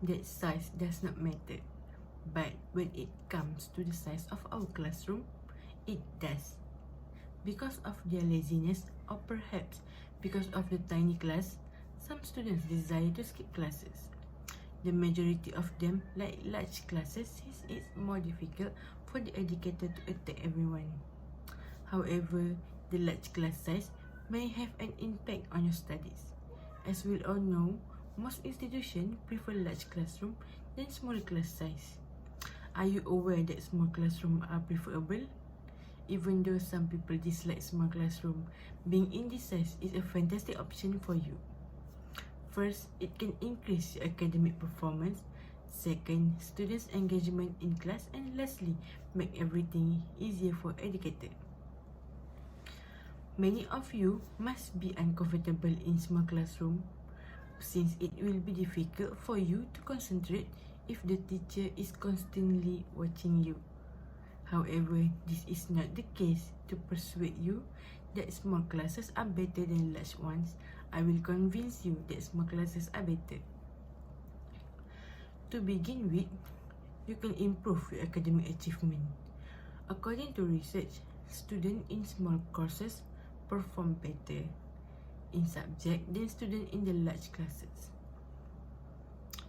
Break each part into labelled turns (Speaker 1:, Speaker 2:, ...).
Speaker 1: that size does not matter. But when it comes to the size of our classroom, it does. Because of their laziness, or perhaps because of the tiny class, some students desire to skip classes. The majority of them, like large classes, since it's more difficult for the educator to attack everyone. However, the large class size may have an impact on your studies. As we all know, most institutions prefer large classroom than small class size. Are you aware that small classrooms are preferable? Even though some people dislike small classroom, being in this size is a fantastic option for you. First, it can increase your academic performance. Second, students' engagement in class. And lastly, make everything easier for educators. Many of you must be uncomfortable in small classroom since it will be difficult for you to concentrate if the teacher is constantly watching you. However, this is not the case. To persuade you that small classes are better than large ones, I will convince you that small classes are better. To begin with, you can improve your academic achievement. According to research, students in small courses perform better in subject than students in the large classes.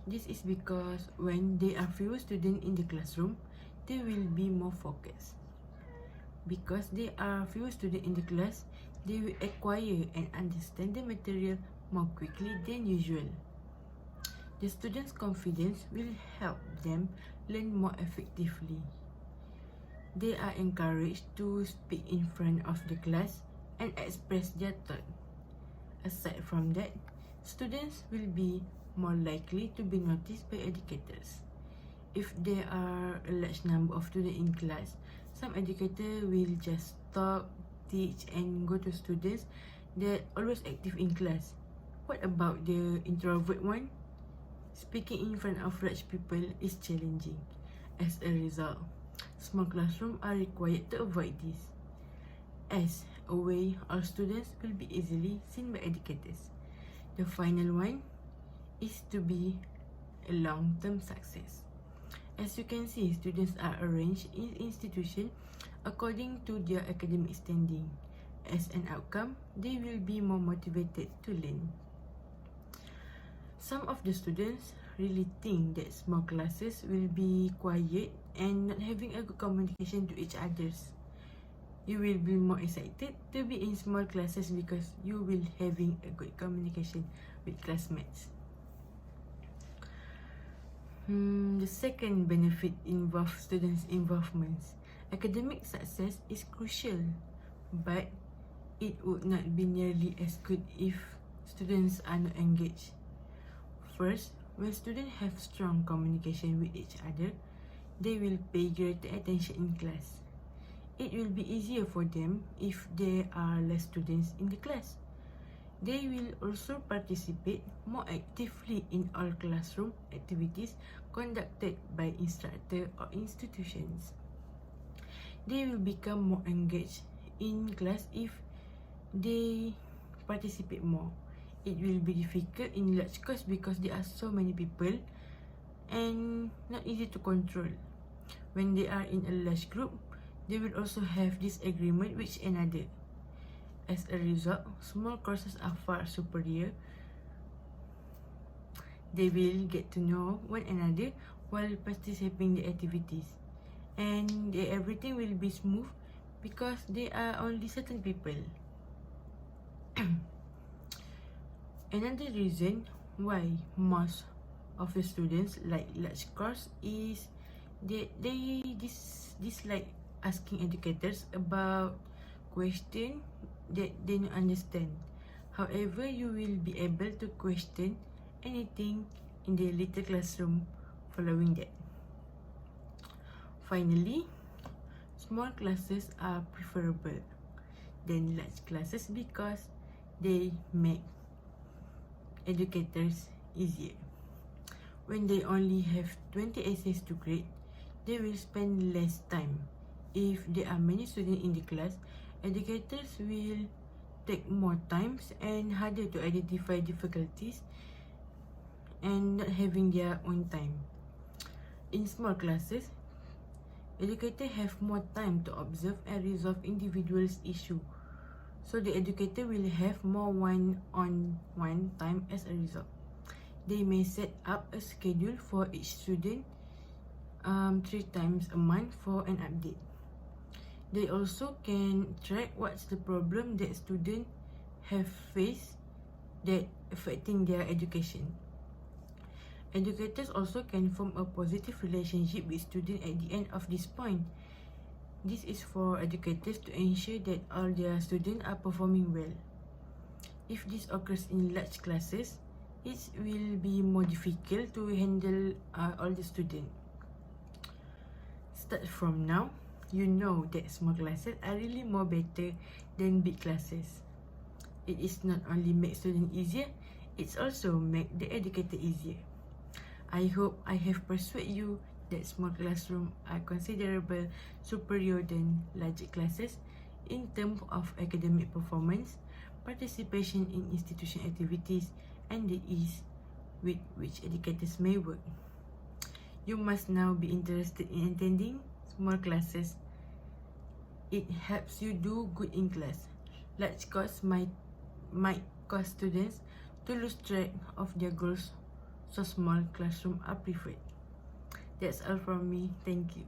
Speaker 1: This is because when there are fewer students in the classroom, they will be more focused. Because there are fewer students in the class, they will acquire and understand the material more quickly than usual. The students' confidence will help them learn more effectively. They are encouraged to speak in front of the class and express their thought. Aside from that, students will be more likely to be noticed by educators. If there are a large number of students in class, some educators will just stop, teach and go to students that are always active in class. What about the introvert one? Speaking in front of large people is challenging. As a result, small classrooms are required to avoid this. As a way, all students will be easily seen by educators. The final one is to be a long-term success. As you can see, students are arranged in institutions according to their academic standing. As an outcome, they will be more motivated to learn. Some of the students really think that small classes will be quiet and not having a good communication to each others. You will be more excited to be in small classes because you will having a good communication with classmates. The second benefit involves students' involvement. Academic success is crucial, but it would not be nearly as good if students are not engaged. First, when students have strong communication with each other, they will pay greater attention in class. It will be easier for them if there are less students in the class. They will also participate more actively in all classroom activities conducted by instructors or institutions. They will become more engaged in class if they participate more. It will be difficult in large class because there are so many people and not easy to control. When they are in a large group, they will also have disagreement with another. As a result, small courses are far superior. They will get to know one another while participating in the activities, and everything will be smooth because there are only certain people. Another reason why most of the students like large course is they dislike asking educators about questions that they don't understand. However, you will be able to question anything in the little classroom following that. Finally, small classes are preferable than large classes because they make educators easier. When they only have 20 essays to grade, they will spend less time. If there are many students in the class, educators will take more time and harder to identify difficulties and not having their own time. In small classes, educators have more time to observe and resolve individuals' issues, so the educator will have more one-on-one time as a result. They may set up a schedule for each student 3 times a month for an update. They also can track what's the problem that students have faced that affecting their education. Educators also can form a positive relationship with students at the end of this point. This is for educators to ensure that all their students are performing well. If this occurs in large classes, it will be more difficult to handle all the students. Start from now, you know that small classes are really more better than big classes. It is not only make students easier, it's also make the educator easier. I hope I have persuaded you that small classrooms are considerably superior than larger classes in terms of academic performance, participation in institution activities, and the ease with which educators may work. You must now be interested in attending small classes. It helps you do good in class. Large courses might cause students to lose track of their goals, so small classrooms are preferred. That's all from me. Thank you.